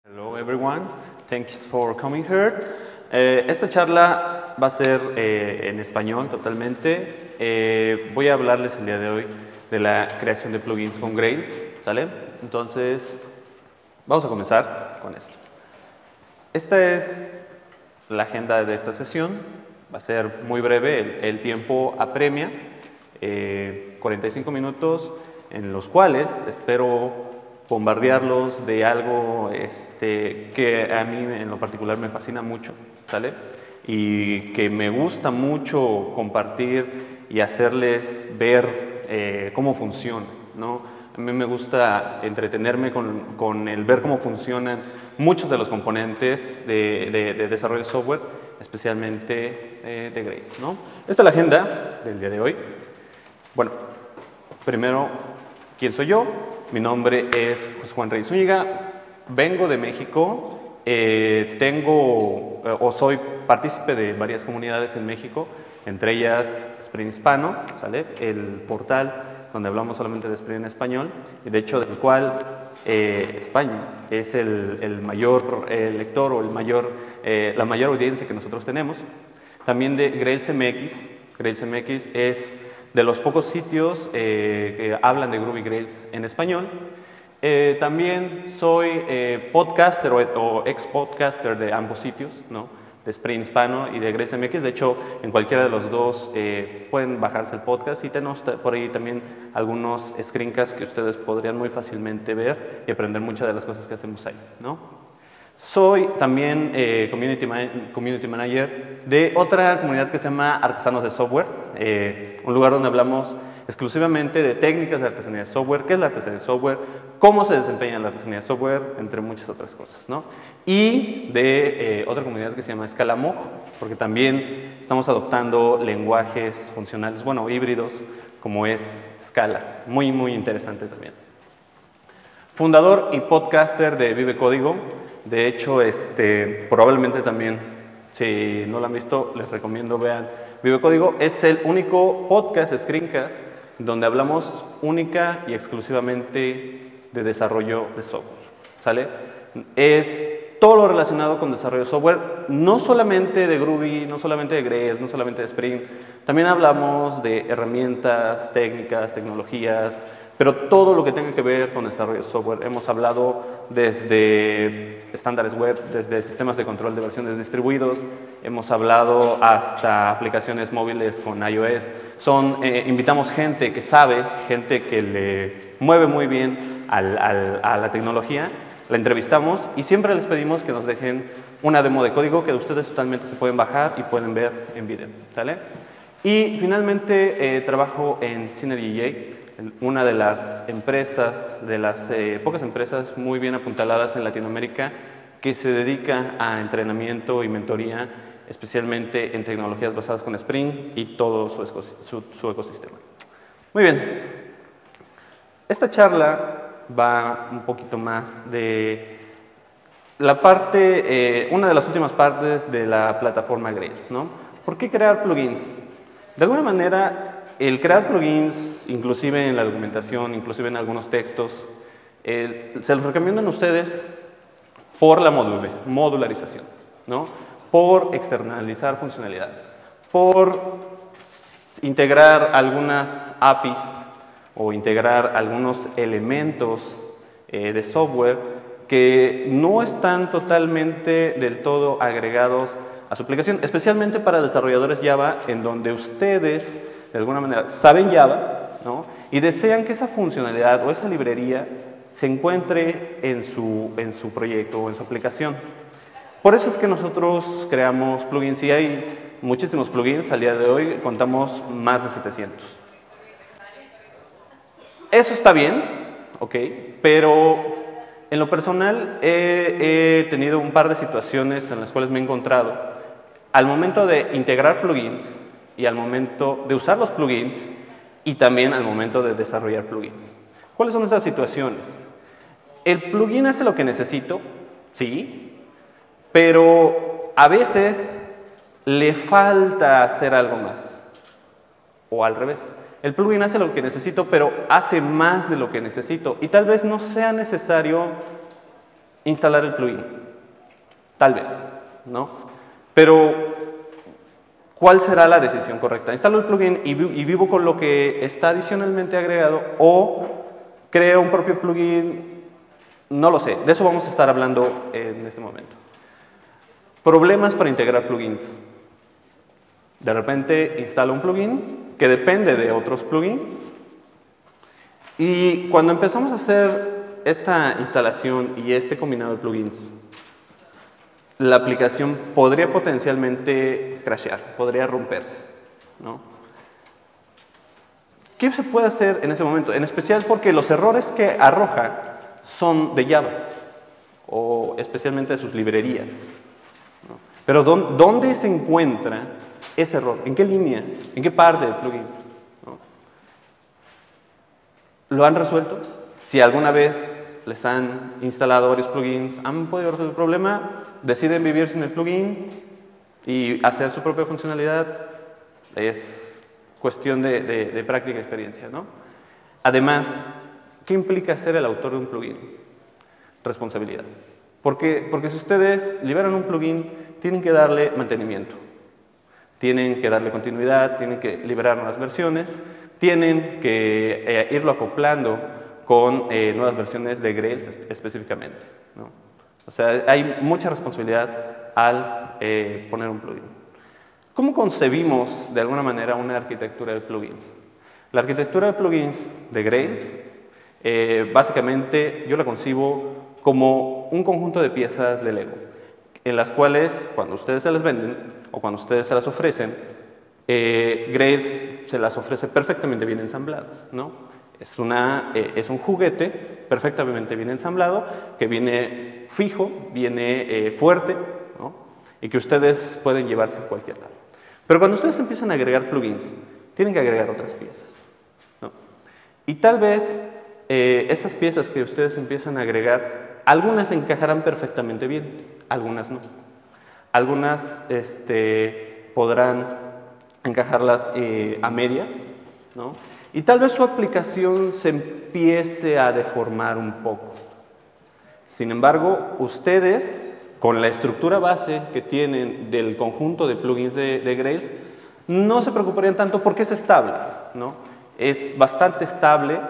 Hello everyone, thanks for coming here. Esta charla va a ser en español totalmente. Voy a hablarles el día de hoy de la creación de plugins con Grails, ¿sale? Entonces, vamos a comenzar con esto. Esta es la agenda de esta sesión. Va a ser muy breve, el tiempo apremia. 45 minutos en los cuales espero bombardearlos de algo que a mí en lo particular me fascina mucho, ¿sale? Y que me gusta mucho compartir y hacerles ver cómo funciona, ¿no? A mí me gusta entretenerme con el ver cómo funcionan muchos de los componentes de desarrollo de software, especialmente de Grails, ¿no? Esta es la agenda del día de hoy. Bueno, primero, ¿quién soy yo? Mi nombre es José Juan Reyes Zúñiga, vengo de México, soy partícipe de varias comunidades en México, entre ellas Spring Hispano, ¿sale? El portal donde hablamos solamente de Spring en español, y de hecho del cual España es el mayor lector o la mayor audiencia que nosotros tenemos. También de Grails MX. Grails MX es de los pocos sitios que hablan de Groovy Grails en español. También soy podcaster o ex-podcaster de ambos sitios, ¿no? De Spring Hispano y de Grails MX. De hecho, en cualquiera de los dos pueden bajarse el podcast y tenemos por ahí también algunos screencasts que ustedes podrían muy fácilmente ver y aprender muchas de las cosas que hacemos ahí, ¿no? Soy también community manager de otra comunidad que se llama Artesanos de Software, un lugar donde hablamos exclusivamente de técnicas de artesanía de software, qué es la artesanía de software, cómo se desempeña la artesanía de software, entre muchas otras cosas, ¿no? Y de otra comunidad que se llama Scalamog, porque también estamos adoptando lenguajes funcionales, bueno, híbridos, como es Scala, muy interesante también. Fundador y podcaster de Vive Código. De hecho, probablemente también, si no lo han visto, les recomiendo vean Vive Código. Es el único podcast, screencast, donde hablamos única y exclusivamente de desarrollo de software, ¿sale? Es todo lo relacionado con desarrollo de software, no solamente de Groovy, no solamente de Grails, no solamente de Spring. También hablamos de herramientas, técnicas, tecnologías, pero todo lo que tenga que ver con desarrollo de software. Hemos hablado desde estándares web, desde sistemas de control de versiones distribuidos, hemos hablado hasta aplicaciones móviles con iOS. Invitamos gente que sabe, gente que le mueve muy bien a la tecnología, la entrevistamos y siempre les pedimos que nos dejen una demo de código que ustedes totalmente se pueden bajar y pueden ver en video, ¿vale? Y finalmente trabajo en Synergy, una de las empresas, de las pocas empresas muy bien apuntaladas en Latinoamérica que se dedica a entrenamiento y mentoría, especialmente en tecnologías basadas con Spring y todo su ecosistema. Muy bien, esta charla va un poquito más de la parte, una de las últimas partes de la plataforma Grails, ¿no? ¿Por qué crear plugins? De alguna manera, el crear plugins, inclusive en la documentación, inclusive en algunos textos, se los recomiendan a ustedes por la modularización, ¿no? Por externalizar funcionalidad, por integrar algunas APIs o integrar algunos elementos de software que no están totalmente del todo agregados a su aplicación, especialmente para desarrolladores Java, en donde ustedes de alguna manera saben Java, ¿no? Y desean que esa funcionalidad o esa librería se encuentre en su proyecto o en su aplicación. Por eso es que nosotros creamos plugins y hay muchísimos plugins. Al día de hoy contamos más de 700. Eso está bien, ¿ok? Pero en lo personal he tenido un par de situaciones en las cuales me he encontrado al momento de integrar plugins y al momento de usar los plugins y también al momento de desarrollar plugins. ¿Cuáles son estas situaciones? El plugin hace lo que necesito, sí, pero a veces le falta hacer algo más. O al revés. El plugin hace lo que necesito, pero hace más de lo que necesito. Y tal vez no sea necesario instalar el plugin. Tal vez, ¿no? Pero, ¿cuál será la decisión correcta? ¿Instalo el plugin y vivo con lo que está adicionalmente agregado o creo un propio plugin? No lo sé, de eso vamos a estar hablando en este momento. Problemas para integrar plugins. De repente instalo un plugin que depende de otros plugins y cuando empezamos a hacer esta instalación y este combinado de plugins, la aplicación podría potencialmente crashear, podría romperse, ¿no? ¿Qué se puede hacer en ese momento? En especial porque los errores que arroja son de Java o especialmente de sus librerías, ¿no? Pero ¿dónde se encuentra ese error? ¿En qué línea? ¿En qué parte del plugin? ¿No? ¿Lo han resuelto? Si alguna vez les han instalado varios plugins, ¿han podido resolver el problema? ¿Deciden vivir sin el plugin y hacer su propia funcionalidad? Es cuestión de práctica y experiencia, ¿no? Además, ¿qué implica ser el autor de un plugin? Responsabilidad. Porque si ustedes liberan un plugin, tienen que darle mantenimiento. Tienen que darle continuidad, tienen que liberar nuevas versiones, tienen que irlo acoplando con nuevas versiones de Grails específicamente, ¿no? O sea, hay mucha responsabilidad al poner un plugin. ¿Cómo concebimos de alguna manera una arquitectura de plugins? La arquitectura de plugins de Grails, básicamente yo la concibo como un conjunto de piezas de Lego, en las cuales cuando ustedes se las venden o cuando ustedes se las ofrecen, Grails se las ofrece perfectamente bien ensambladas, ¿no? Es un juguete perfectamente bien ensamblado, que viene fijo, viene fuerte, ¿no? Y que ustedes pueden llevarse a cualquier lado. Pero cuando ustedes empiezan a agregar plugins, tienen que agregar otras piezas, ¿no? Y tal vez esas piezas que ustedes empiezan a agregar, algunas encajarán perfectamente bien, algunas no. Algunas podrán encajarlas a medias, ¿no? Y tal vez su aplicación se empiece a deformar un poco. Sin embargo, ustedes, con la estructura base que tienen del conjunto de plugins de Grails, no se preocuparían tanto porque es estable, ¿no? Es bastante estable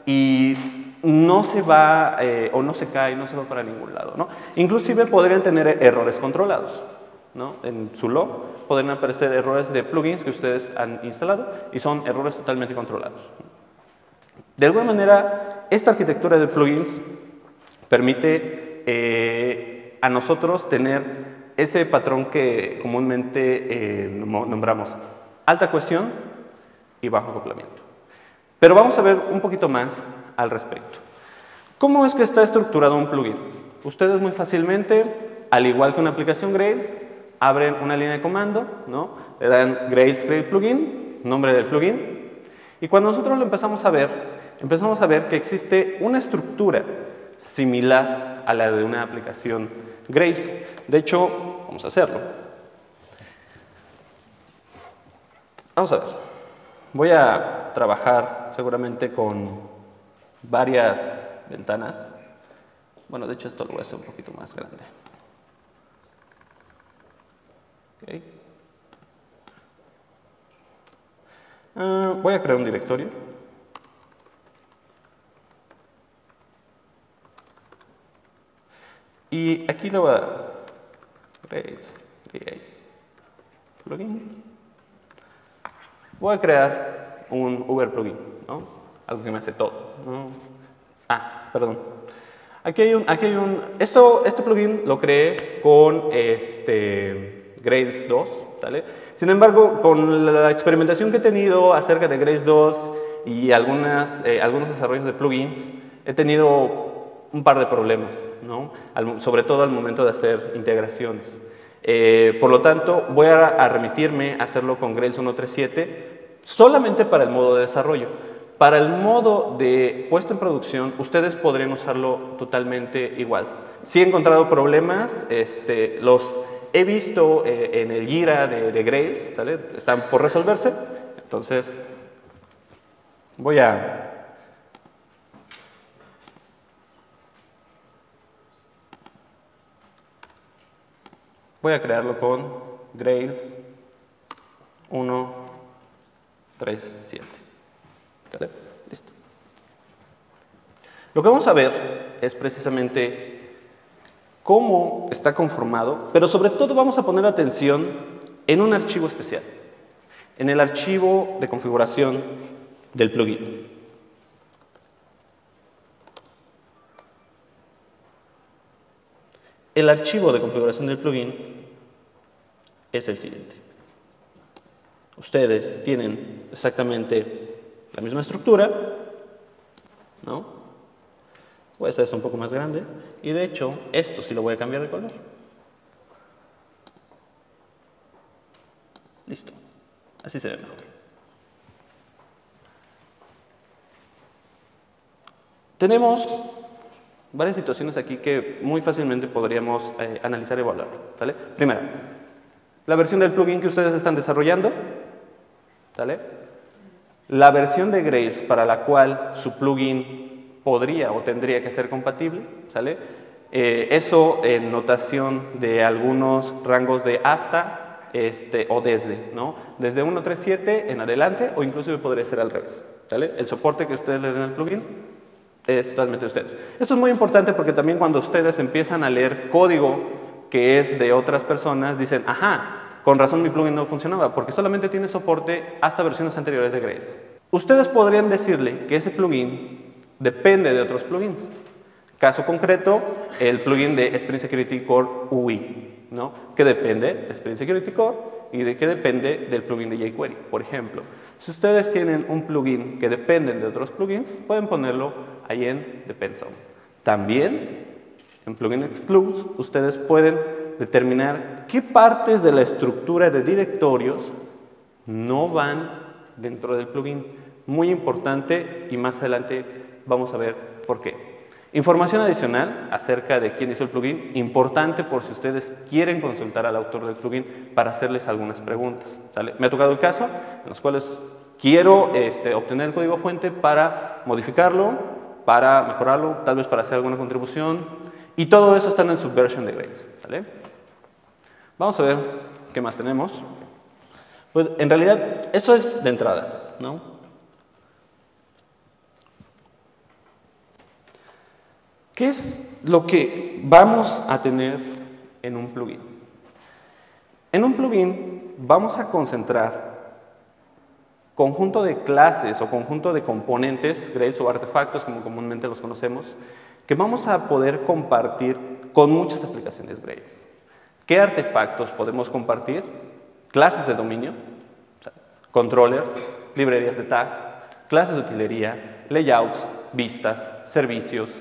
y no se va o no se cae, no se va para ningún lado, ¿no? Inclusive podrían tener errores controlados, ¿no? En su log podrían aparecer errores de plugins que ustedes han instalado y son errores totalmente controlados. De alguna manera, esta arquitectura de plugins permite a nosotros tener ese patrón que comúnmente nombramos alta cohesión y bajo acoplamiento. Pero vamos a ver un poquito más al respecto. ¿Cómo es que está estructurado un plugin? Ustedes muy fácilmente, al igual que una aplicación Grails, abren una línea de comando, ¿no? Le dan Grails create plugin, nombre del plugin, y cuando nosotros lo empezamos a ver que existe una estructura similar a la de una aplicación Grails. De hecho, vamos a hacerlo. Vamos a ver. Voy a trabajar seguramente con varias ventanas. Bueno, de hecho esto lo voy a hacer un poquito más grande. Okay. Voy a crear un directorio. Y aquí le voy a dar create plugin. Voy a crear un Uber plugin, ¿no? Algo que me hace todo, ¿no? Perdón. Aquí hay un este plugin lo creé con Grails 2, ¿vale? Sin embargo, con la experimentación que he tenido acerca de Grails 2 y algunos desarrollos de plugins, he tenido un par de problemas, ¿no? Sobre todo al momento de hacer integraciones. Por lo tanto, voy a remitirme a hacerlo con Grails 1.3.7 solamente para el modo de desarrollo. Para el modo de puesta en producción, ustedes podrían usarlo totalmente igual. Si he encontrado problemas, los he visto en el Jira de Grails, ¿sale? Están por resolverse. Entonces, voy a Voy a crearlo con Grails 1.3.7. ¿Vale? Listo. Lo que vamos a ver es precisamente cómo está conformado, pero sobre todo vamos a poner atención en un archivo especial, en el archivo de configuración del plugin. El archivo de configuración del plugin es el siguiente. Ustedes tienen exactamente la misma estructura, ¿no? Voy a hacer esto un poco más grande y de hecho esto sí lo voy a cambiar de color. Listo. Así se ve mejor. Tenemos varias situaciones aquí que muy fácilmente podríamos analizar y evaluar, ¿vale? Primero, la versión del plugin que ustedes están desarrollando, ¿vale? La versión de Grails para la cual su plugin podría o tendría que ser compatible, ¿sale? Eso en notación de algunos rangos de hasta o desde, ¿no? Desde 1.3.7 en adelante o inclusive podría ser al revés, ¿vale? El soporte que ustedes le den al plugin es totalmente de ustedes. Esto es muy importante porque también cuando ustedes empiezan a leer código que es de otras personas, dicen, ajá, con razón mi plugin no funcionaba, porque solamente tiene soporte hasta versiones anteriores de Grails. Ustedes podrían decirle que ese plugin depende de otros plugins. Caso concreto, el plugin de Spring Security Core UI, ¿no? Que depende de Spring Security Core y de que depende del plugin de jQuery. Por ejemplo, si ustedes tienen un plugin que depende de otros plugins, pueden ponerlo ahí en Depends On. También, en Plugin Excludes, ustedes pueden determinar qué partes de la estructura de directorios no van dentro del plugin. Muy importante y más adelante vamos a ver por qué. Información adicional acerca de quién hizo el plugin, importante por si ustedes quieren consultar al autor del plugin para hacerles algunas preguntas, ¿vale? Me ha tocado el caso en los cuales quiero obtener el código fuente para modificarlo, para mejorarlo, tal vez para hacer alguna contribución, y todo eso está en el Subversion de Grails, ¿vale? Vamos a ver qué más tenemos. Pues en realidad eso es de entrada, ¿no? ¿Qué es lo que vamos a tener en un plugin? En un plugin vamos a concentrar conjunto de clases o conjunto de componentes, Grails o artefactos, como comúnmente los conocemos, que vamos a poder compartir con muchas aplicaciones Grails. ¿Qué artefactos podemos compartir? Clases de dominio, controllers, librerías de tag, clases de utilería, layouts, vistas, servicios,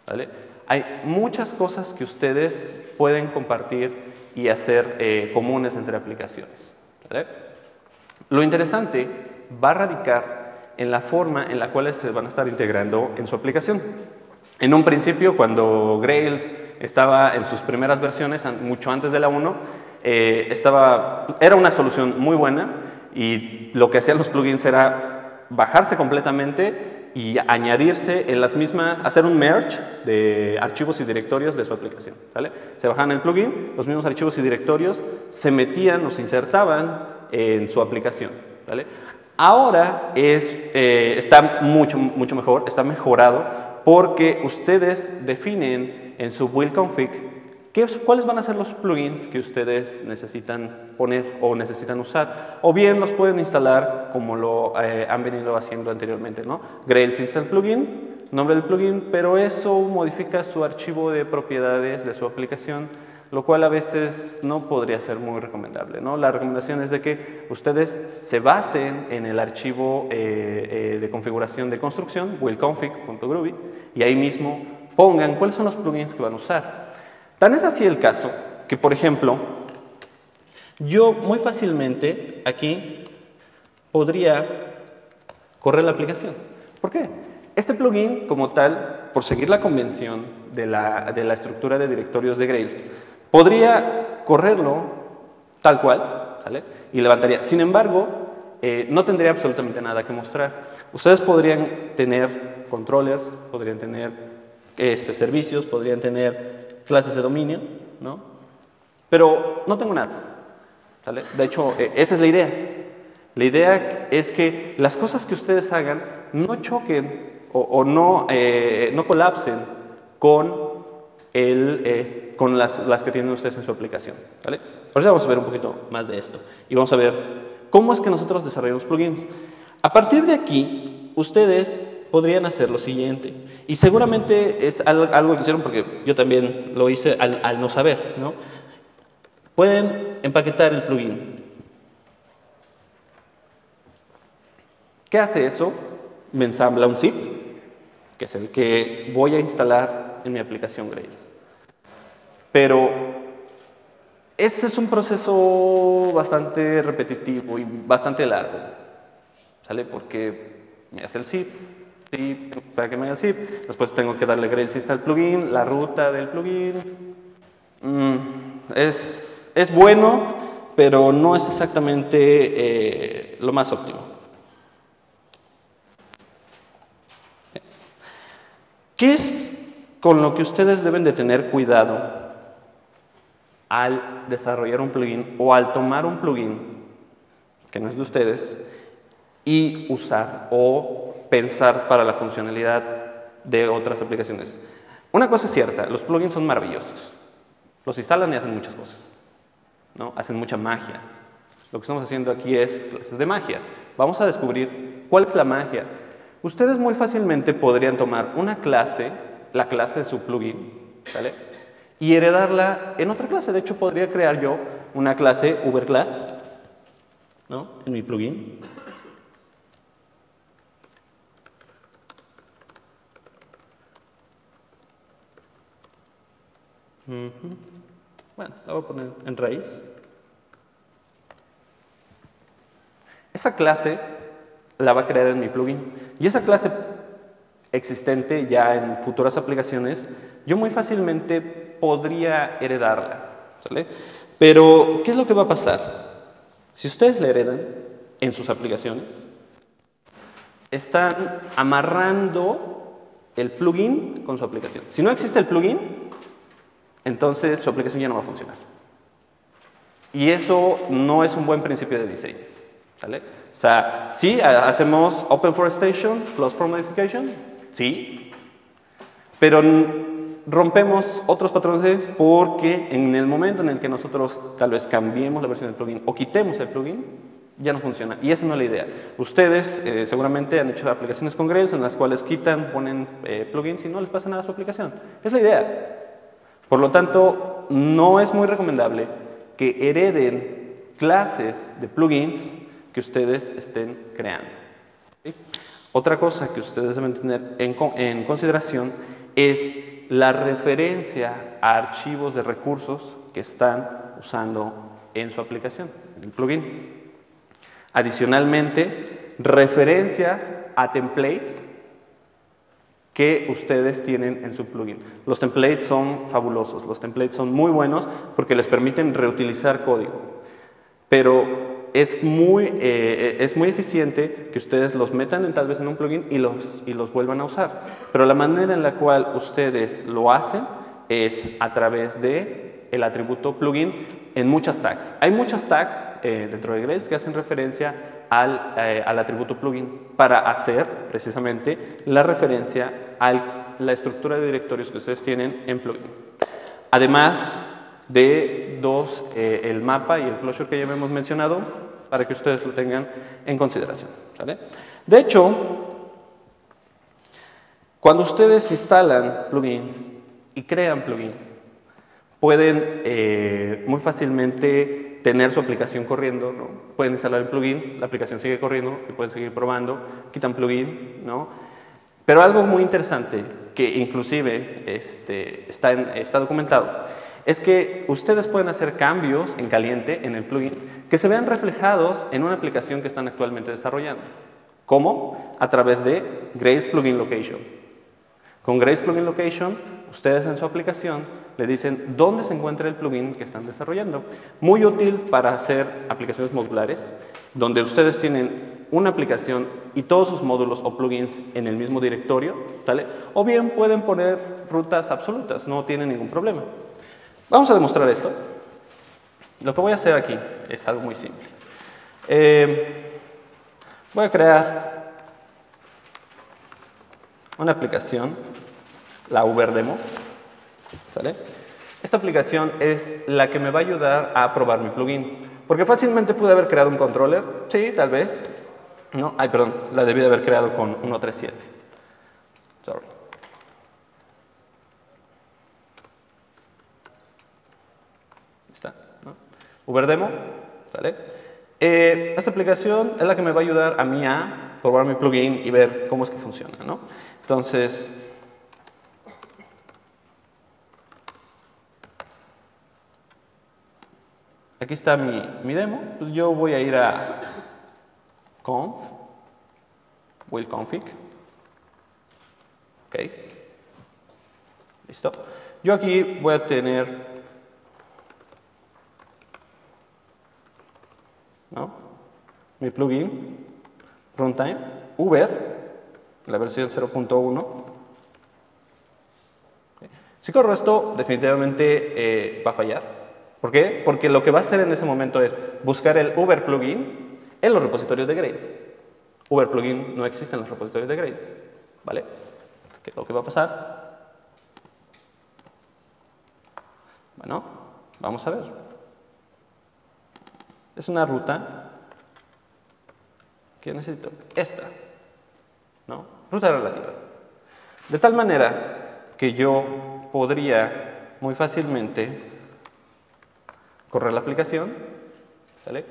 ¿vale? Hay muchas cosas que ustedes pueden compartir y hacer comunes entre aplicaciones, ¿vale? Lo interesante va a radicar en la forma en la cual se van a estar integrando en su aplicación. En un principio, cuando Grails estaba en sus primeras versiones, mucho antes de la 1, era una solución muy buena y lo que hacían los plugins era bajarse completamente y añadirse en las mismas, hacer un merge de archivos y directorios de su aplicación, ¿vale? Se bajaban el plugin, los mismos archivos y directorios se metían o se insertaban en su aplicación, ¿vale? Ahora está mucho mejor, está mejorado porque ustedes definen en su build config cuáles van a ser los plugins que ustedes necesitan poner o necesitan usar, o bien los pueden instalar como lo han venido haciendo anteriormente, ¿no? Grails install plugin, nombre del plugin, pero eso modifica su archivo de propiedades de su aplicación, lo cual a veces no podría ser muy recomendable, ¿no? La recomendación es de que ustedes se basen en el archivo de configuración de construcción, buildconfig.groovy, y ahí mismo pongan cuáles son los plugins que van a usar. Tan es así el caso que, por ejemplo, yo muy fácilmente aquí podría correr la aplicación. ¿Por qué? Este plugin, como tal, por seguir la convención de la estructura de directorios de Grails, podría correrlo tal cual, ¿sale? Y levantaría. Sin embargo, no tendría absolutamente nada que mostrar. Ustedes podrían tener controllers, podrían tener servicios, podrían tener clases de dominio, ¿no? pero no tengo nada, ¿sale? De hecho, esa es la idea. La idea es que las cosas que ustedes hagan no choquen o no, no colapsen con, con las que tienen ustedes en su aplicación, ¿vale? Por eso vamos a ver un poquito más de esto y vamos a ver cómo es que nosotros desarrollamos plugins. A partir de aquí, ustedes podrían hacer lo siguiente, y seguramente es algo que hicieron porque yo también lo hice al no saber, ¿no? Pueden empaquetar el plugin. ¿Qué hace eso? Me ensambla un zip, que es el que voy a instalar en mi aplicación Grails. Pero ese es un proceso bastante repetitivo y bastante largo, ¿sale? Porque me hace el zip, para que me haga el zip, después tengo que darle Grails install plugin, la ruta del plugin. Es bueno, pero no es exactamente lo más óptimo. ¿Qué es con lo que ustedes deben de tener cuidado al desarrollar un plugin o al tomar un plugin que no es de ustedes y usar o pensar para la funcionalidad de otras aplicaciones? Una cosa es cierta, los plugins son maravillosos. Los instalan y hacen muchas cosas, ¿no? Hacen mucha magia. Lo que estamos haciendo aquí es clases de magia. Vamos a descubrir cuál es la magia. Ustedes muy fácilmente podrían tomar una clase, la clase de su plugin, ¿sale? Y heredarla en otra clase. De hecho, podría crear yo una clase UberClass, ¿no? En mi plugin. Bueno, la voy a poner en raíz. Esa clase la va a crear en mi plugin. Y esa clase existente ya en futuras aplicaciones, yo muy fácilmente podría heredarla, ¿sale? Pero, ¿qué es lo que va a pasar? Si ustedes la heredan en sus aplicaciones, están amarrando el plugin con su aplicación. Si no existe el plugin, entonces su aplicación ya no va a funcionar. Y eso no es un buen principio de diseño, ¿sale? O sea, sí, hacemos Open Forestation, Cross-Form Modification, sí, pero rompemos otros patrones porque en el momento en el que nosotros tal vez cambiemos la versión del plugin o quitemos el plugin, ya no funciona. Y esa no es la idea. Ustedes seguramente han hecho aplicaciones con Grails en las cuales quitan, ponen plugins y no les pasa nada a su aplicación. Es la idea. Por lo tanto, no es muy recomendable que hereden clases de plugins que ustedes estén creando, ¿sí? Otra cosa que ustedes deben tener en consideración es la referencia a archivos de recursos que están usando en su aplicación, en el plugin. Adicionalmente, referencias a templates que ustedes tienen en su plugin. Los templates son fabulosos, los templates son muy buenos porque les permiten reutilizar código, pero es muy eficiente que ustedes los metan tal vez en un plugin y los vuelvan a usar. Pero la manera en la cual ustedes lo hacen es a través de el atributo plugin en muchas tags. Hay muchas tags dentro de Grails que hacen referencia al atributo plugin para hacer precisamente la referencia a la estructura de directorios que ustedes tienen en plugin. Además de el mapa y el closure que ya hemos mencionado, para que ustedes lo tengan en consideración, ¿vale? De hecho, cuando ustedes instalan plugins y crean plugins, pueden muy fácilmente tener su aplicación corriendo, ¿no? Pueden instalar el plugin, la aplicación sigue corriendo y pueden seguir probando, quitan plugin, ¿no? Pero algo muy interesante, que inclusive está documentado, es que ustedes pueden hacer cambios en caliente en el plugin que se vean reflejados en una aplicación que están actualmente desarrollando. ¿Cómo? A través de Grails Plugin Location. Con Grails Plugin Location, ustedes en su aplicación le dicen dónde se encuentra el plugin que están desarrollando. Muy útil para hacer aplicaciones modulares, donde ustedes tienen una aplicación y todos sus módulos o plugins en el mismo directorio, ¿vale? O bien pueden poner rutas absolutas, no tienen ningún problema. Vamos a demostrar esto. Lo que voy a hacer aquí es algo muy simple. Voy a crear una aplicación, la UberDemo, ¿sale? Esta aplicación es la que me va a ayudar a probar mi plugin. Porque fácilmente pude haber creado un controller, sí, tal vez. No, ay, perdón, la debí de haber creado con 1.3.7. Sorry. Está, ¿no? UberDemo, ¿sale? Esta aplicación es la que me va a ayudar a mí a probar mi plugin y ver cómo es que funciona, ¿no? Entonces, aquí está mi demo. Pues yo voy a ir a conf, will config. Ok. Listo. Yo aquí voy a tener, ¿no?, mi plugin, runtime, Uber, la versión 0.1. Si corro esto, definitivamente va a fallar. ¿Por qué? Porque lo que va a hacer en ese momento es buscar el Uber plugin en los repositorios de Grails. Uber plugin no existe en los repositorios de Grails, ¿vale? ¿Qué es lo que va a pasar? Bueno, vamos a ver. Es una ruta que necesito. Esta, ¿no? Ruta relativa. De tal manera que yo podría muy fácilmente correr la aplicación, ¿vale?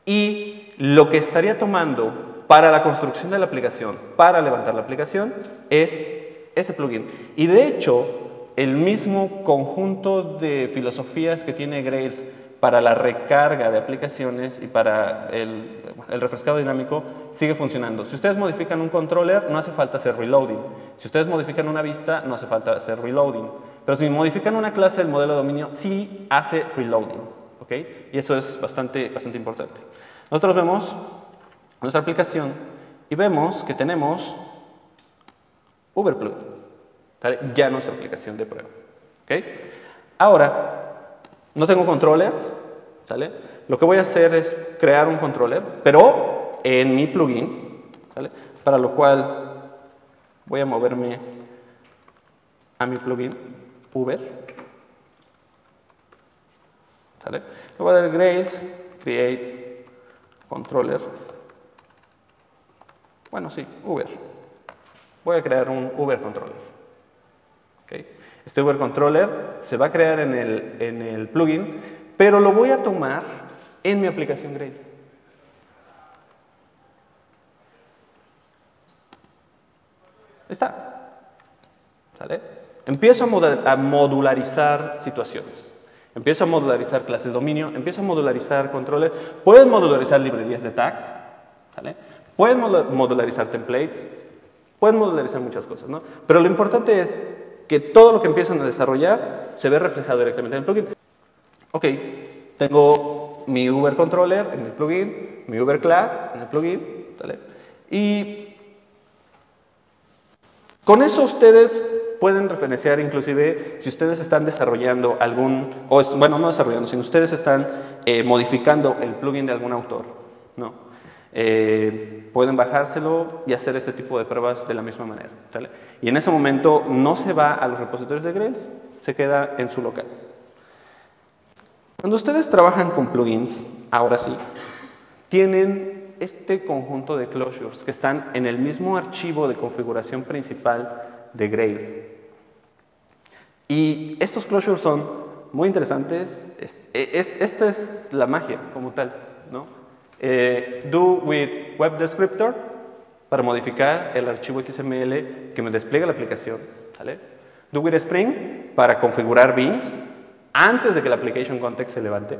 Y lo que estaría tomando para la construcción de la aplicación, para levantar la aplicación, es ese plugin. Y de hecho, el mismo conjunto de filosofías que tiene Grails para la recarga de aplicaciones y para el refrescado dinámico sigue funcionando. Si ustedes modifican un controller, no hace falta hacer reloading. Si ustedes modifican una vista, no hace falta hacer reloading. Pero si modifican una clase del modelo de dominio, sí hace reloading, ¿ok? Y eso es bastante importante. Nosotros vemos nuestra aplicación y vemos que tenemos UberPlug, ¿vale? Ya nuestra aplicación de prueba, ¿ok? Ahora, no tengo controllers, ¿sale? Lo que voy a hacer es crear un controller, pero en mi plugin, ¿sale? Para lo cual voy a moverme a mi plugin Uber, ¿sale? Le voy a dar Grails, create controller. Bueno, sí, Uber. Voy a crear un Uber controller. ¿Okay? Este Uber controller se va a crear en el plugin, pero lo voy a tomar en mi aplicación Grails. Está. ¿Sale? Empiezo a modularizar situaciones. Empiezo a modularizar clases de dominio, empiezo a modularizar controles. Pueden modularizar librerías de tags, ¿sale? Pueden modularizar templates, pueden modularizar muchas cosas, ¿no? Pero lo importante es que todo lo que empiezan a desarrollar se ve reflejado directamente en el plugin. Ok, tengo mi Uber controller en el plugin, mi Uber class en el plugin, ¿sale? Y con eso ustedes pueden referenciar inclusive si ustedes están desarrollando bueno, no desarrollando, sino ustedes están modificando el plugin de algún autor, ¿no? Pueden bajárselo y hacer este tipo de pruebas de la misma manera, ¿sale? Y en ese momento no se va a los repositorios de Grails, se queda en su local. Cuando ustedes trabajan con plugins, ahora sí, tienen este conjunto de closures que están en el mismo archivo de configuración principal de Grails. Y estos closures son muy interesantes. Esta es la magia como tal, ¿no? Do with web descriptor para modificar el archivo XML que me despliega la aplicación, ¿vale? Do with Spring para configurar beans antes de que la application context se levante.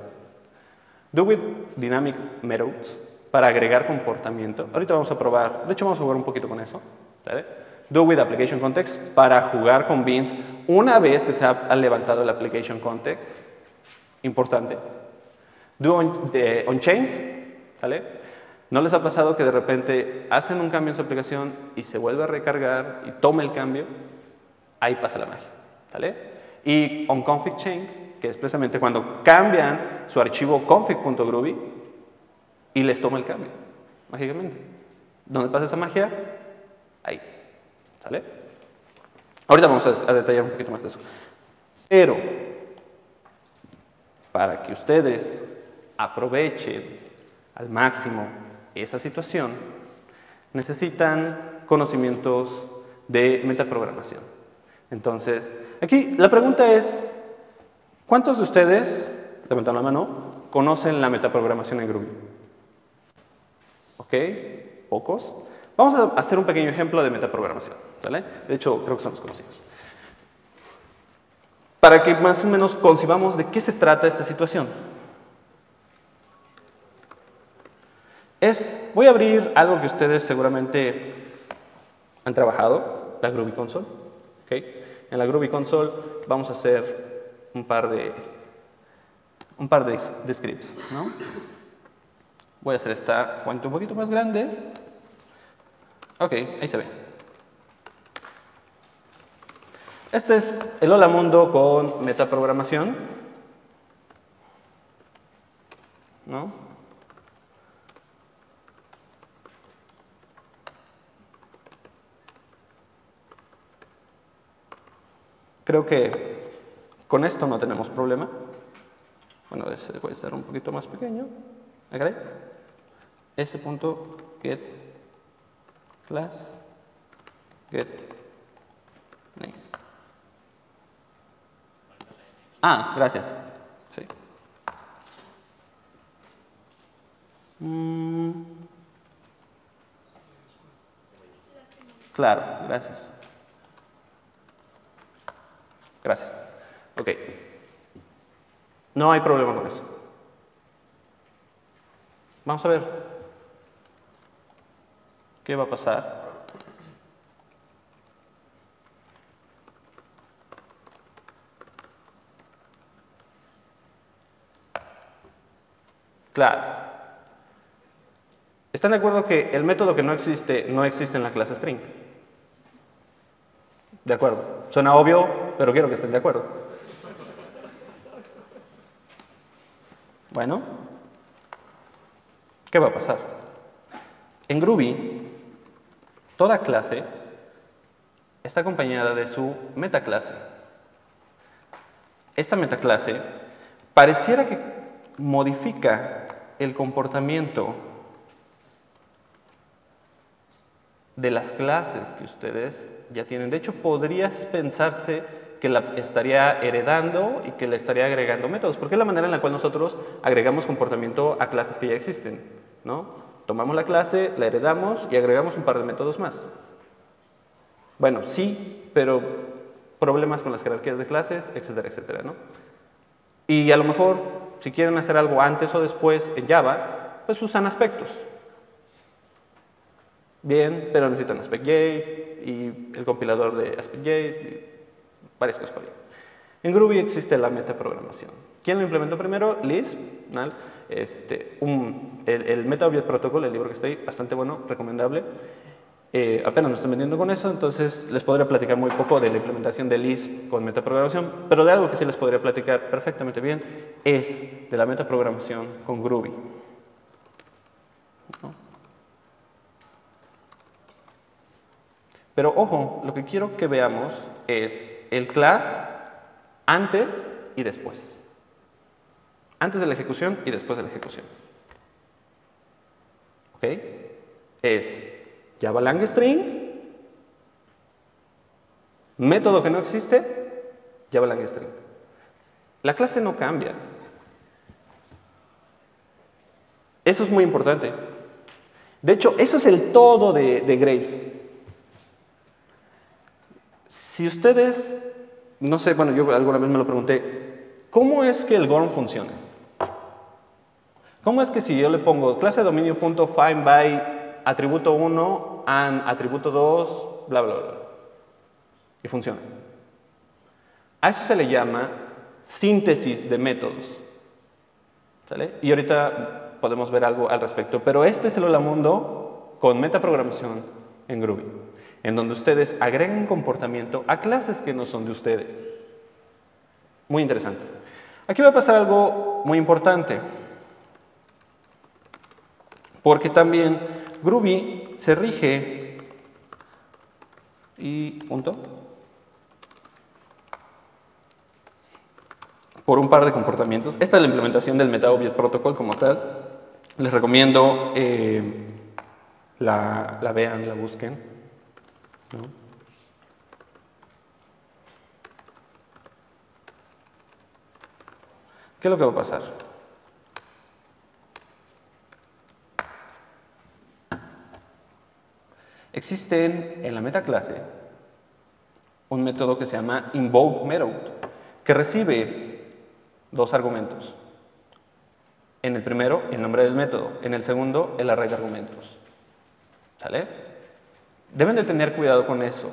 Do with dynamic methods para agregar comportamiento. Ahorita vamos a probar, de hecho vamos a jugar un poquito con eso, ¿vale? Do with application context para jugar con beans una vez que se ha levantado el application context. Importante. Do on change, ¿vale? ¿No les ha pasado que de repente hacen un cambio en su aplicación y se vuelve a recargar y toma el cambio? Ahí pasa la magia, ¿vale? Y on config change, que es precisamente cuando cambian su archivo config.groovy y les toma el cambio, mágicamente. ¿Dónde pasa esa magia? Ahí, ¿sale? Ahorita vamos a detallar un poquito más de eso. Pero, para que ustedes aprovechen al máximo esa situación, necesitan conocimientos de metaprogramación. Entonces, aquí la pregunta es, ¿cuántos de ustedes, levantan la mano, conocen la metaprogramación en Groovy? ¿Ok? ¿Pocos? Vamos a hacer un pequeño ejemplo de metaprogramación, ¿vale? De hecho, creo que son los conocidos. Para que más o menos concibamos de qué se trata esta situación. Voy a abrir algo que ustedes seguramente han trabajado, la Groovy Console. ¿Okay? En la Groovy Console vamos a hacer un par de scripts, ¿no? Voy a hacer esta fuente un poquito más grande. Ok, ahí se ve. Este es el Hola Mundo con metaprogramación, ¿no? Creo que con esto no tenemos problema. Bueno, ese puede ser un poquito más pequeño. Agrade. S.get class get name. Ah, gracias. Sí. Claro, gracias. Gracias. Ok. No hay problema con eso. Vamos a ver qué va a pasar. Claro. ¿Están de acuerdo que el método que no existe en la clase string? De acuerdo. Suena obvio, pero quiero que estén de acuerdo. Bueno, ¿qué va a pasar? En Groovy, toda clase está acompañada de su metaclase. Esta metaclase pareciera que modifica el comportamiento de las clases que ustedes ya tienen. De hecho, podría pensarse que la estaría heredando y que le estaría agregando métodos, porque es la manera en la cual nosotros agregamos comportamiento a clases que ya existen, ¿no? Tomamos la clase, la heredamos y agregamos un par de métodos más. Bueno, sí, pero problemas con las jerarquías de clases, etcétera, etcétera, ¿no? Y a lo mejor, si quieren hacer algo antes o después en Java, pues usan aspectos. Bien, pero necesitan AspectJ y el compilador de AspectJ y varias cosas por ahí. En Groovy existe la metaprogramación. ¿Quién lo implementó primero? Lisp. ¿No? El MetaObject Protocol, el libro que está ahí, bastante bueno, recomendable. Apenas me estoy metiendo con eso, entonces les podría platicar muy poco de la implementación de Lisp con metaprogramación, pero de algo que sí les podría platicar perfectamente bien es de la metaprogramación con Groovy. ¿No? Pero ojo, lo que quiero que veamos es el class antes y después. Antes de la ejecución y después de la ejecución. ¿Ok? Es Java Lang String, método que no existe, Java Lang String. La clase no cambia. Eso es muy importante. De hecho, eso es el todo de Grails. Si ustedes, no sé, bueno, yo alguna vez me lo pregunté, ¿cómo es que el GORM funciona? ¿Cómo es que si yo le pongo clase de dominio.find by atributo 1 and atributo 2, bla, bla, bla, y funciona? A eso se le llama síntesis de métodos. ¿Sale? Y ahorita podemos ver algo al respecto, pero este es el Hola Mundo con metaprogramación en Groovy, en donde ustedes agregan comportamiento a clases que no son de ustedes. Muy interesante. Aquí va a pasar algo muy importante, porque también Groovy se rige por un par de comportamientos. Esta es la implementación del MetaObject Protocol como tal. Les recomiendo la vean, la busquen, ¿no? ¿Qué es lo que va a pasar? Existe en la metaclase un método que se llama invokeMethod, que recibe dos argumentos. En el primero, el nombre del método. En el segundo, el array de argumentos. ¿Sale? Deben de tener cuidado con eso.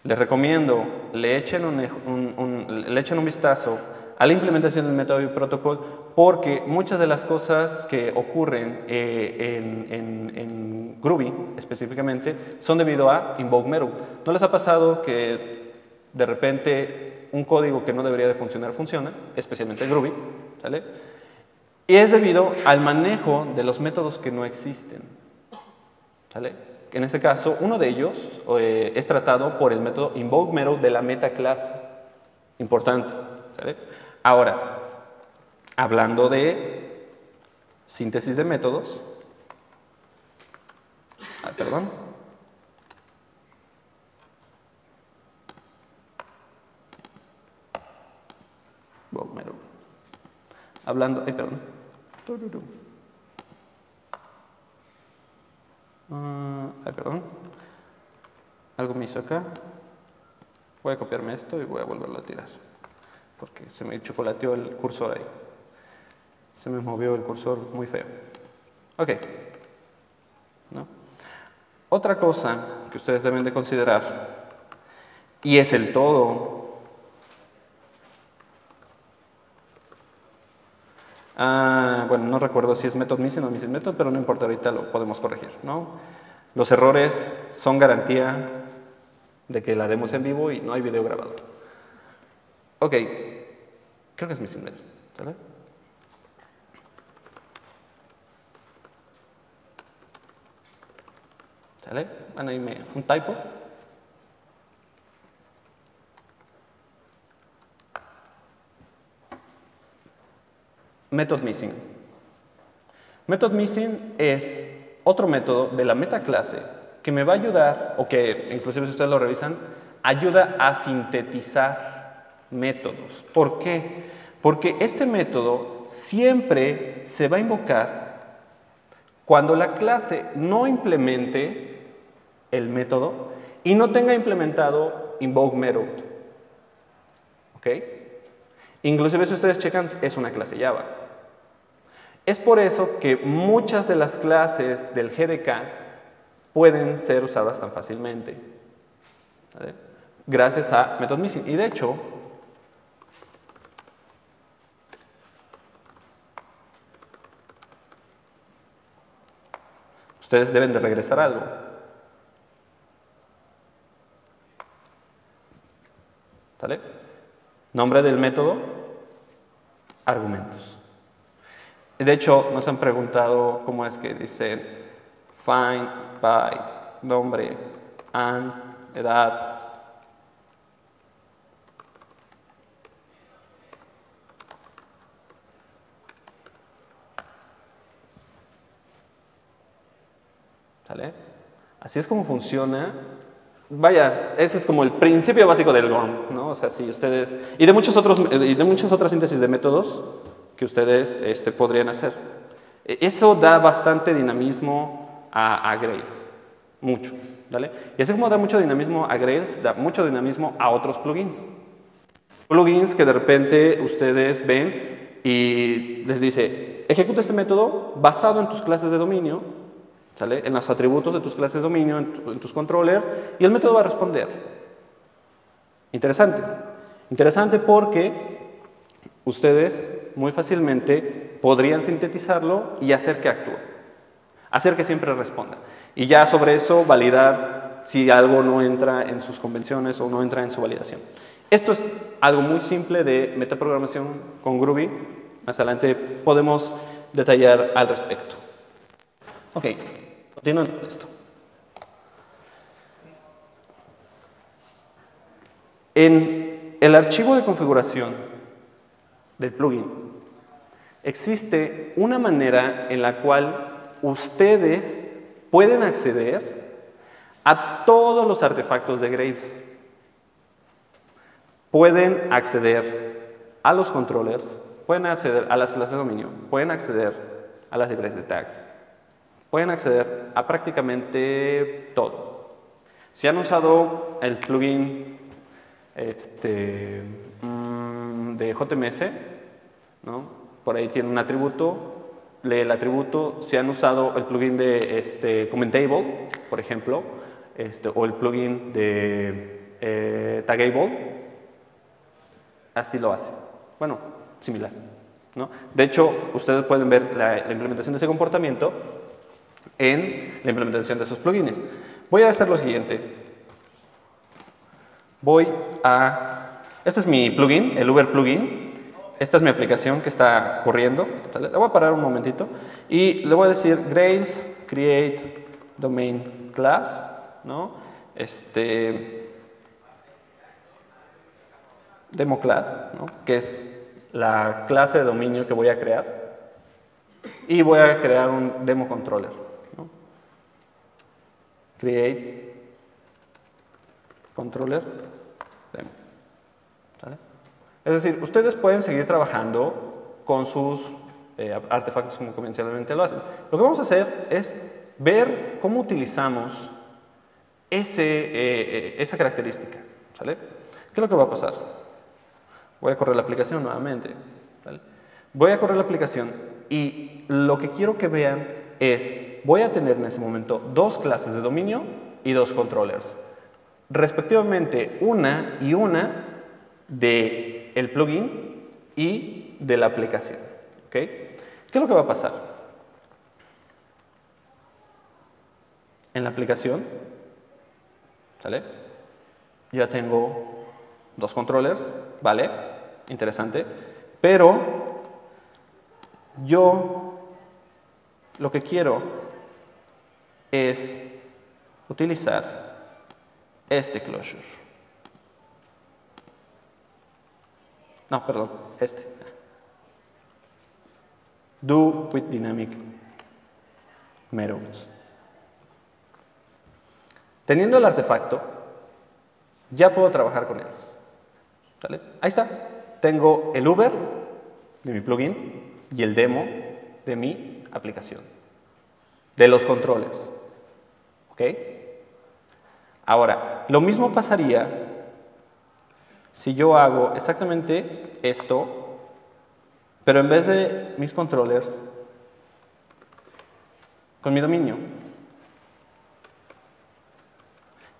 Les recomiendo, le echen un vistazo a la implementación del MetaObject Protocol, porque muchas de las cosas que ocurren en Groovy específicamente son debido a invokeMethod. ¿No les ha pasado que de repente un código que no debería de funcionar funciona, especialmente en Groovy, ¿sale? Y es debido al manejo de los métodos que no existen, ¿sale? En este caso, uno de ellos es tratado por el método invokeMethod de la metaclase. Importante, ¿sale? Ahora, hablando de síntesis de métodos, invokeMethod. Hablando, algo me hizo acá. Voy a copiarme esto y voy a volverlo a tirar, porque se me chocolateó el cursor ahí. Se me movió el cursor muy feo. Ok. ¿No? Otra cosa que ustedes deben de considerar, y es el todo. Bueno, no recuerdo si es method missing o missing method, pero no importa, ahorita lo podemos corregir, ¿no? Los errores son garantía de que la demo es en vivo y no hay video grabado. Ok, creo que es missing method, ¿sale? ¿Sale? Bueno, ahí un typo. Method missing. Method missing es otro método de la metaclase que me va a ayudar, o que inclusive si ustedes lo revisan, ayuda a sintetizar métodos. ¿Por qué? Porque este método siempre se va a invocar cuando la clase no implemente el método y no tenga implementado invokeMethod. ¿Ok? Inclusive si ustedes checan, es una clase Java. Es por eso que muchas de las clases del GDK pueden ser usadas tan fácilmente, ¿vale? Gracias a method missing. Y de hecho, ustedes deben de regresar algo. ¿Vale? Nombre del método, argumentos. De hecho, nos han preguntado cómo es que dicen find by nombre, and, edad. ¿Sale? Así es como funciona. Vaya, ese es como el principio básico del GORM, ¿no? O sea, si ustedes... Y de muchas otras síntesis de métodos que ustedes podrían hacer. Eso da bastante dinamismo a Grails. Mucho, ¿vale? Y así como da mucho dinamismo a Grails, da mucho dinamismo a otros plugins. Plugins que de repente ustedes ven y les dice, ejecuta este método basado en tus clases de dominio, ¿sale? En los atributos de tus clases de dominio, en tus controllers, y el método va a responder. Interesante. Interesante porque ustedes muy fácilmente podrían sintetizarlo y hacer que actúe. Hacer que siempre responda. Y ya sobre eso validar si algo no entra en sus convenciones o no entra en su validación. Esto es algo muy simple de metaprogramación con Groovy. Más adelante podemos detallar al respecto. Ok, continuando esto. En el archivo de configuración del plugin existe una manera en la cual ustedes pueden acceder a todos los artefactos de Graves. Pueden acceder a los controllers, pueden acceder a las clases de dominio, pueden acceder a las librerías de tags, pueden acceder a prácticamente todo. Si han usado el plugin de JMS, ¿no? Por ahí tiene un atributo, lee el atributo. Si han usado el plugin de Commentable, por ejemplo, o el plugin de Taggable, así lo hace. Bueno, similar, ¿no? De hecho, ustedes pueden ver la implementación de ese comportamiento en la implementación de esos plugins. Voy a hacer lo siguiente. Este es mi plugin, el Uber plugin. Esta es mi aplicación que está corriendo. Le voy a parar un momentito y le voy a decir Grails create domain class, ¿no? Demo class, ¿no? Que es la clase de dominio que voy a crear, y voy a crear un demo controller, ¿no? Create controller demo, ¿vale? Es decir, ustedes pueden seguir trabajando con sus artefactos como convencionalmente lo hacen. Lo que vamos a hacer es ver cómo utilizamos esa característica, ¿vale? ¿Qué es lo que va a pasar? Voy a correr la aplicación nuevamente, ¿vale? Voy a correr la aplicación y lo que quiero que vean es, voy a tener en ese momento dos clases de dominio y dos controllers, respectivamente una del plugin y de la aplicación, ¿ok? ¿Qué es lo que va a pasar? En la aplicación, ¿sale? Ya tengo dos controllers, ¿vale? Interesante. Pero yo lo que quiero es utilizar este closure. No, perdón, Do with dynamic methods. Teniendo el artefacto, ya puedo trabajar con él. ¿Sale? Ahí está. Tengo el Uber de mi plugin y el demo de mi aplicación, de los controllers. ¿Ok? Ahora, lo mismo pasaría si yo hago exactamente esto, pero en vez de mis controllers, con mi dominio.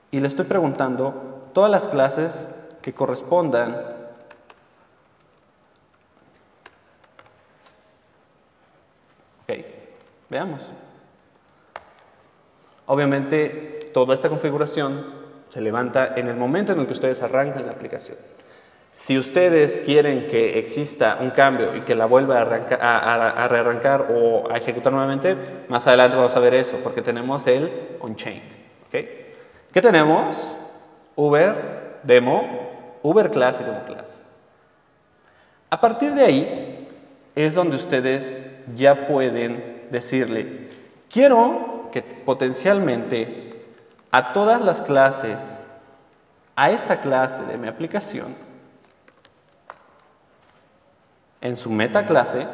Y le estoy preguntando todas las clases que correspondan ok, veamos. Obviamente toda esta configuración se levanta en el momento en el que ustedes arrancan la aplicación. Si ustedes quieren que exista un cambio y que la vuelva a rearrancar o a ejecutar nuevamente, más adelante vamos a ver eso, porque tenemos el onChain. ¿Okay? ¿Qué tenemos? Uber, demo, Uber class y demo class. A partir de ahí es donde ustedes ya pueden decirle, quiero que potencialmente a todas las clases, a esta clase de mi aplicación, en su meta clase,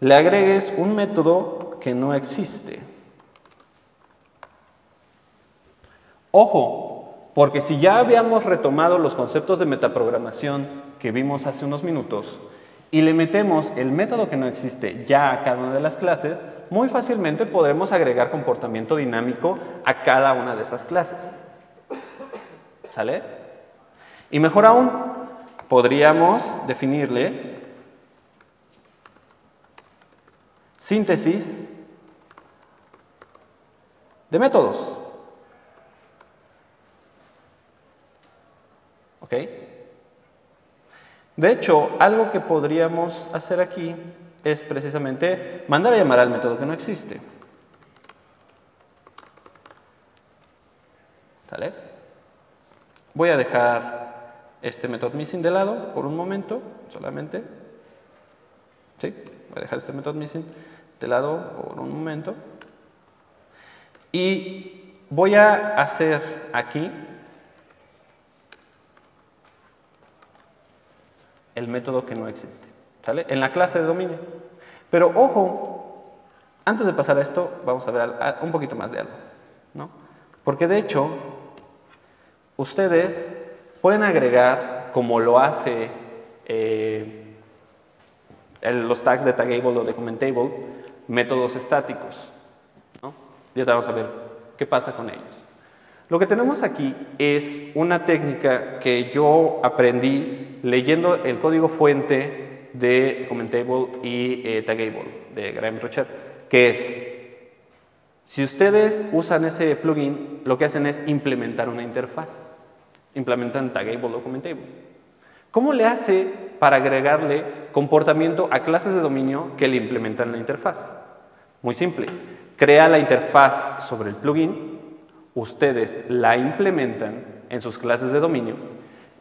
le agregues un método que no existe. Ojo, porque si ya habíamos retomado los conceptos de metaprogramación que vimos hace unos minutos y le metemos el método que no existe ya a cada una de las clases, muy fácilmente podremos agregar comportamiento dinámico a cada una de esas clases. ¿Sale? Y mejor aún, podríamos definirle síntesis de métodos. ¿Ok? De hecho, algo que podríamos hacer aquí es precisamente mandar a llamar al método que no existe. ¿Sale? Voy a dejar este method missing de lado por un momento, solamente. ¿Sí? Voy a dejar este method missing de lado por un momento. Y voy a hacer aquí el método que no existe. ¿Sale? En la clase de dominio. Pero ojo, antes de pasar a esto, vamos a ver un poquito más de algo, ¿no? Porque de hecho, ustedes pueden agregar, como lo hace los tags de Taggable o de Commentable, métodos estáticos, ¿no? Y ahora vamos a ver qué pasa con ellos. Lo que tenemos aquí es una técnica que yo aprendí leyendo el código fuente de Commentable y Taggable de Graham Rocher, que es, si ustedes usan ese plugin, lo que hacen es implementar una interfaz. Implementan Taggable o Commentable. ¿Cómo le hace para agregarle comportamiento a clases de dominio que le implementan la interfaz? Muy simple. Crea la interfaz sobre el plugin, ustedes la implementan en sus clases de dominio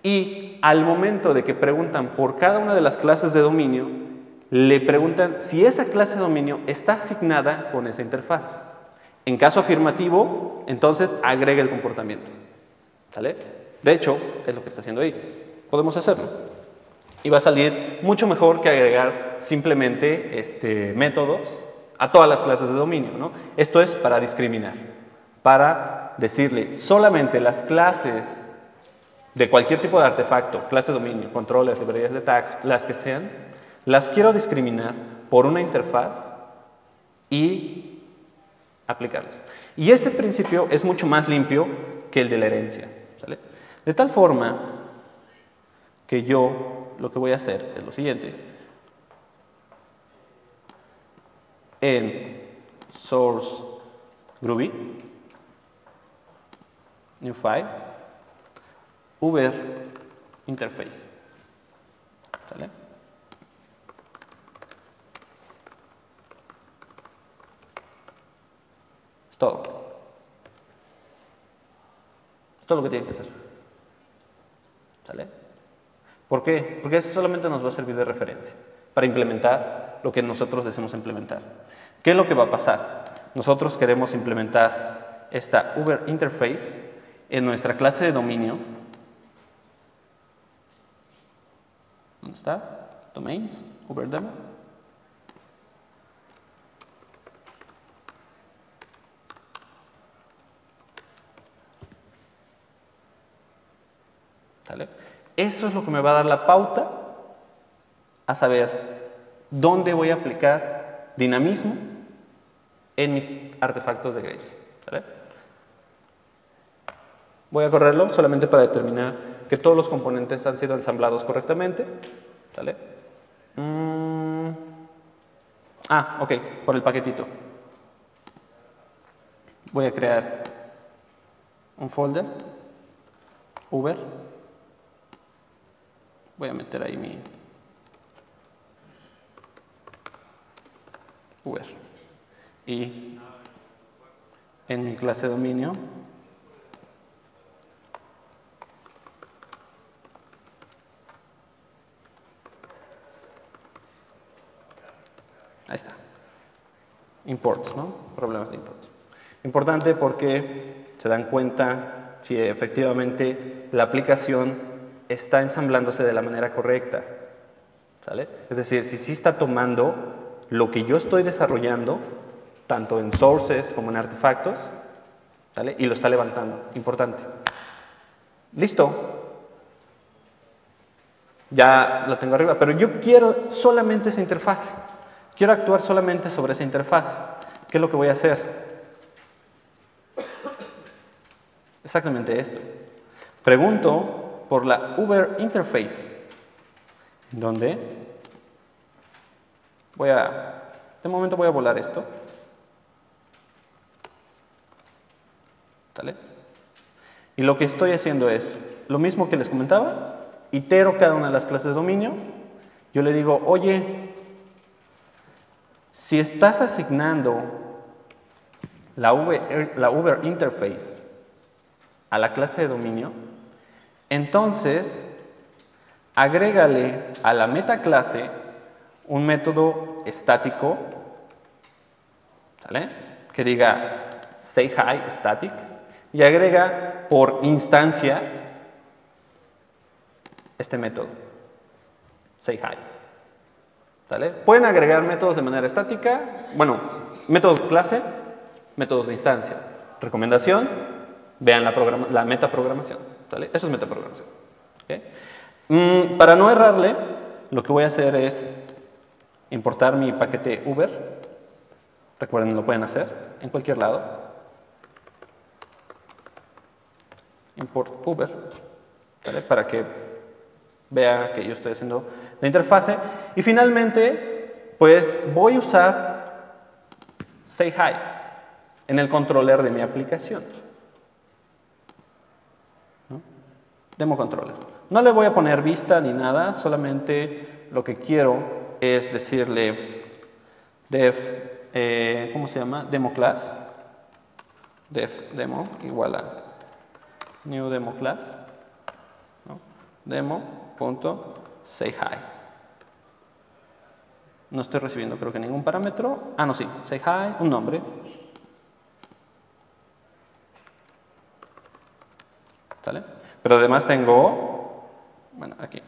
y al momento de que preguntan por cada una de las clases de dominio, le preguntan si esa clase de dominio está asignada con esa interfaz. En caso afirmativo, entonces agrega el comportamiento. ¿Sale? De hecho, es lo que está haciendo ahí. Podemos hacerlo. Y va a salir mucho mejor que agregar simplemente métodos a todas las clases de dominio, ¿no? Esto es para discriminar, para decirle solamente las clases de cualquier tipo de artefacto, clase de dominio, controles, librerías de tags, las que sean, las quiero discriminar por una interfaz y aplicarlas. Y ese principio es mucho más limpio que el de la herencia, ¿sale? De tal forma que yo lo que voy a hacer es lo siguiente. En source Groovy, new file, Uber interface. ¿Sale? Es todo. Es todo lo que tienen que hacer. ¿Sale? ¿Por qué? Porque eso solamente nos va a servir de referencia para implementar lo que nosotros deseamos implementar. ¿Qué es lo que va a pasar? Nosotros queremos implementar esta Uber interface en nuestra clase de dominio. ¿Dónde está? Domains, Uber demo. ¿Sale? Eso es lo que me va a dar la pauta a saber dónde voy a aplicar dinamismo en mis artefactos de grades. ¿Sale? Voy a correrlo solamente para determinar que todos los componentes han sido ensamblados correctamente. ¿Sale? Ok, por el paquetito. Voy a crear un folder, Uber. Voy a meter ahí mi Uber. Y en mi clase de dominio ahí está. Imports, ¿no? Problemas de imports. Importante porque se dan cuenta si efectivamente la aplicación está ensamblándose de la manera correcta. ¿Sale? Es decir, si sí está tomando lo que yo estoy desarrollando, tanto en sources como en artefactos, ¿sale? Y lo está levantando. Importante. Listo. Ya lo tengo arriba, pero yo quiero solamente esa interfaz. Quiero actuar solamente sobre esa interfaz. ¿Qué es lo que voy a hacer? Exactamente esto. Pregunto por la Uber interface, donde de momento voy a volar esto. ¿Sale? Y lo que estoy haciendo es lo mismo que les comentaba, itero cada una de las clases de dominio. Yo le digo, oye, si estás asignando la Uber Interface a la clase de dominio, entonces agrégale a la metaclase un método estático, ¿sale? Que diga sayHiStatic y agrega por instancia este método, sayHi. ¿Sale? Pueden agregar métodos de manera estática, bueno, métodos de clase, métodos de instancia. Recomendación, vean la metaprogramación. ¿Sale? Eso es metaprogramación. ¿Okay? Para no errarle, lo que voy a hacer es importar mi paquete Uber. Recuerden, lo pueden hacer en cualquier lado. Import Uber, ¿vale? Para que vea que yo estoy haciendo la interfase. Y finalmente, pues voy a usar sayHi en el controller de mi aplicación. ¿No? Demo controller. No le voy a poner vista ni nada, solamente lo que quiero es decirle dev, ¿cómo se llama? Demo class. Demo igual a new demo class. ¿No? Demo.sayHi. No estoy recibiendo creo que ningún parámetro. Ah, no, sí. sayHi, un nombre. ¿Sale? Pero además tengo, bueno, aquí,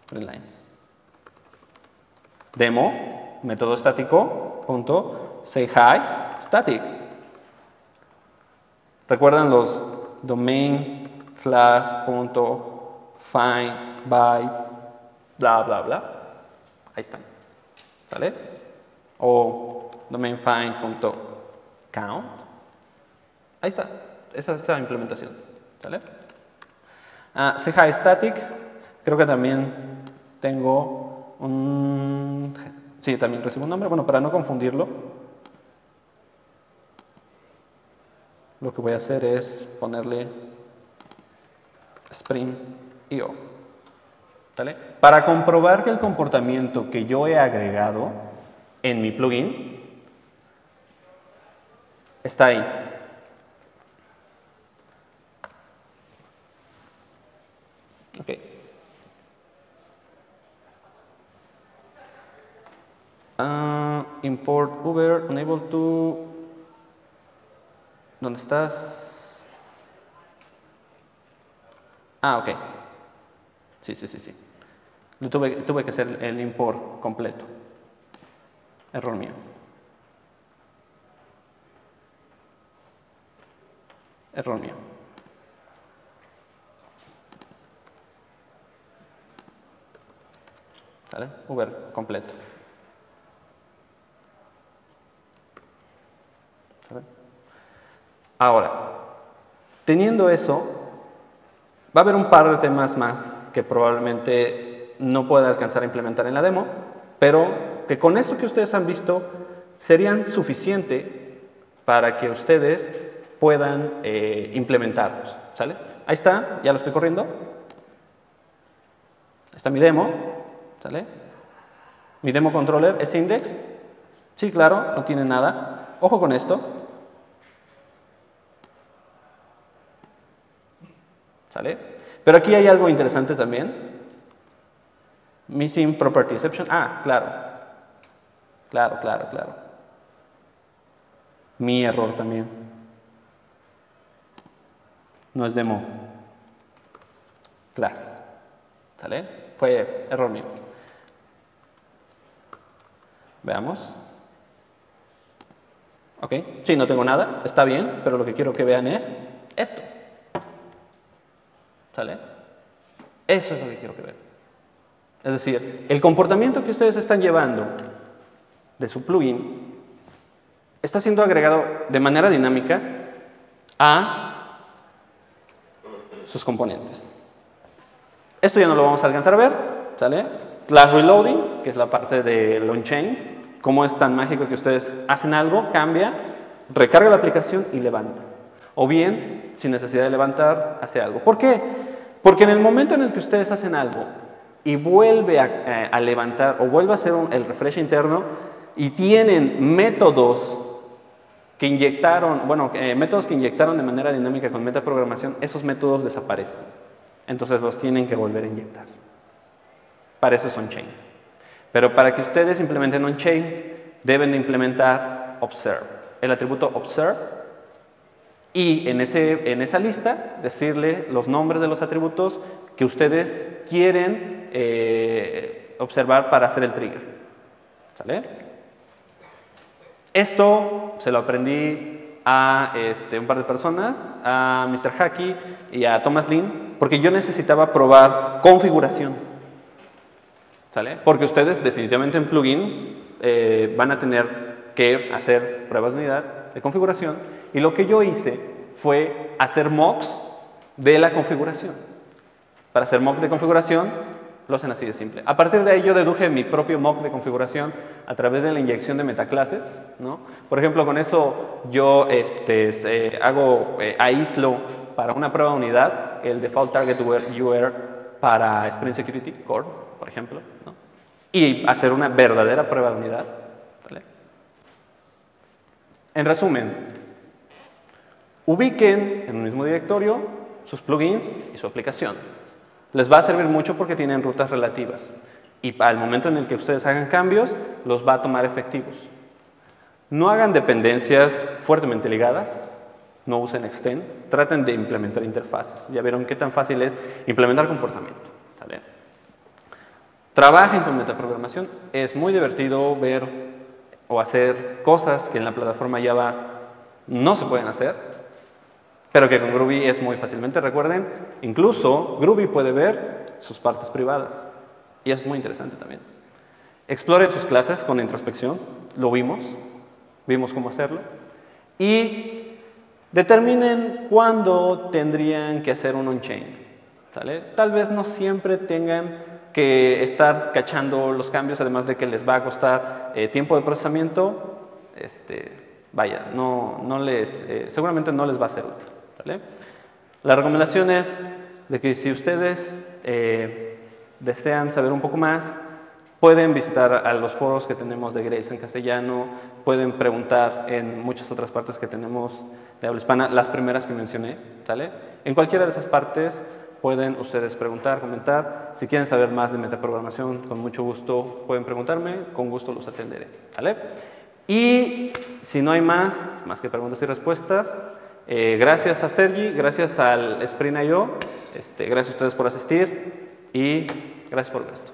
println. Demo, método estático, punto, sayHiStatic. ¿Recuerdan los domain class punto find by bla bla bla? Ahí están. ¿Sale? O domain find punto count. Ahí está. Esa es la implementación. ¿Sale? sayHiStatic, creo que también tengo un... Sí, también recibo un nombre. Bueno, para no confundirlo, lo que voy a hacer es ponerle Spring.io. ¿Vale? Para comprobar que el comportamiento que yo he agregado en mi plugin está ahí. Ok. Import Uber, unable to... ¿Dónde estás? Ah, ok. Sí. Tuve que hacer el import completo. Error mío. Error mío. ¿Vale? Uber completo. ¿Vale? Ahora, teniendo eso, va a haber un par de temas más que probablemente no pueda alcanzar a implementar en la demo, pero que con esto que ustedes han visto serían suficiente para que ustedes puedan implementarlos. ¿Sale? Ahí está, ya lo estoy corriendo. Ahí está mi demo. ¿Sale? Mi demo controller es index. Sí, claro, no tiene nada. Ojo con esto. ¿Sale? Pero aquí hay algo interesante también. Missing property exception. Ah, claro. Claro. Mi error también. No es demo class. ¿Sale? Fue error mío. Veamos. Ok. Sí, no tengo nada. Está bien, pero lo que quiero que vean es esto. ¿Sale? Eso es lo que quiero que vean. Es decir, el comportamiento que ustedes están llevando de su plugin está siendo agregado de manera dinámica a sus componentes. Esto ya no lo vamos a alcanzar a ver, ¿sale? Class reloading, que es la parte del on-chain, cómo es tan mágico que ustedes hacen algo, cambia, recarga la aplicación y levanta. O bien, sin necesidad de levantar, hace algo. ¿Por qué? Porque en el momento en el que ustedes hacen algo y vuelve a levantar o vuelve a hacer el refresh interno y tienen métodos que inyectaron, métodos que inyectaron de manera dinámica con metaprogramación, esos métodos desaparecen. Entonces los tienen que volver a inyectar. Para eso es on-chain. Pero para que ustedes implementen on-chain, deben de implementar observe, el atributo observe, y en esa lista decirle los nombres de los atributos que ustedes quieren observar para hacer el trigger. ¿Sale? Esto se lo aprendí a un par de personas, a Mr. Hacky y a Thomas Lin, porque yo necesitaba probar configuración. ¿Sale? Porque ustedes definitivamente en plugin van a tener que hacer pruebas de unidad de configuración, y lo que yo hice fue hacer mocks de la configuración. Para hacer mock de configuración lo hacen así de simple. A partir de ahí yo deduje mi propio mock de configuración a través de la inyección de metaclases, ¿no? Por ejemplo, con eso yo aíslo para una prueba de unidad el default target UR para Spring Security Core, por ejemplo, ¿no? Y hacer una verdadera prueba de unidad. ¿Vale? En resumen, ubiquen en un mismo directorio sus plugins y su aplicación. Les va a servir mucho porque tienen rutas relativas, y al momento en el que ustedes hagan cambios, los va a tomar efectivos. No hagan dependencias fuertemente ligadas, no usen extend, traten de implementar interfaces. Ya vieron qué tan fácil es implementar comportamiento. ¿Vale? Trabajen con metaprogramación, es muy divertido ver o hacer cosas que en la plataforma Java no se pueden hacer, pero que con Groovy es muy fácilmente. Recuerden, incluso Groovy puede ver sus partes privadas, y eso es muy interesante también. Exploren sus clases con introspección, lo vimos cómo hacerlo, y determinen cuándo tendrían que hacer un on-chain. ¿Sale? Tal vez no siempre tengan que estar cachando los cambios, además de que les va a costar tiempo de procesamiento. Vaya, seguramente no les va a ser útil. ¿Vale? La recomendación es de que si ustedes desean saber un poco más, pueden visitar a los foros que tenemos de Grails en castellano, pueden preguntar en muchas otras partes que tenemos de habla hispana, las primeras que mencioné. ¿Vale? En cualquiera de esas partes pueden ustedes preguntar, comentar. Si quieren saber más de metaprogramación, con mucho gusto pueden preguntarme, con gusto los atenderé. ¿Vale? Y si no hay más que preguntas y respuestas, gracias a Sergi, gracias al Sprint.io, gracias a ustedes por asistir y gracias por ver esto.